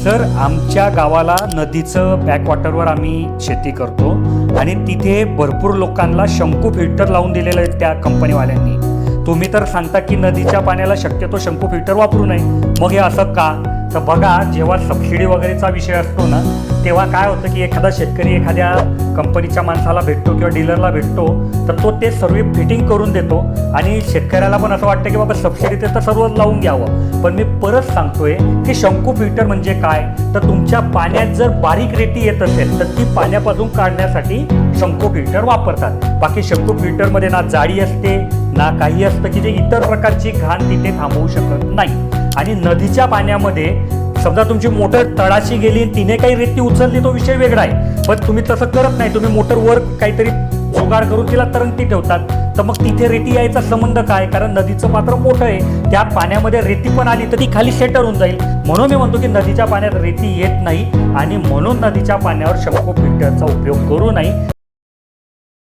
Sir, आमच्या गावाला नदीचं बॅकवॉटरवर आम्ही शेती करतो आणि तिथे भरपूर लोकांना शंकू फिल्टर लावून दिलेलं आहे त्या कंपनीवाल्यांनी. तुम्ही तर सांगता की नदीच्या पाण्याला शक्यतो शंकू फिल्टर वापरू नये. मग हे असं का? तर बघा, जेव्हा सबसिडी वगैरेचा विषय असतो ना, तेव्हा काय होतं की एखादा शेतकरी एखाद्या कंपनीच्या माणसाला भेटतो किंवा डीलरला भेटतो, तर तो ते सर्व फिटिंग करून देतो आणि शेतकऱ्याला पण असं वाटतं की बाबा सबसिडी ते तर सर्वच लावून घ्यावं. पण मी परत सांगतोय की शंकू फिल्टर म्हणजे काय, तर तुमच्या पाण्यात जर बारीक रेती येत असेल तर ती पाण्यापासून काढण्यासाठी शंकू फिल्टर वापरतात. बाकी शंकू फिल्टरमध्ये ना जाळी असते ना काही असतं की जे इतर प्रकारची घाण तिथे थांबवू शकत नाही. आणि नदीच्या पाण्यामध्ये समजा तुमची मोटर तळाशी गेली, तिने काही रेती उचलली, तो विषय वेगळा आहे. पण तुम्ही तसं करत नाही. तुम्ही मोटरवर काहीतरी जुगाड करून तिला तरंगती ठेवतात, तर मग तिथे रेती यायचा संबंध काय? कारण नदीचं पात्र मोठं आहे, त्या पाण्यामध्ये रेती पण आली तर ती खाली शेटर होऊन जाईल. म्हणून मी म्हणतो की नदीच्या पाण्यात रेती येत नाही आणि म्हणून नदीच्या पाण्यावर शंकू फिल्टरचा उपयोग करू नये.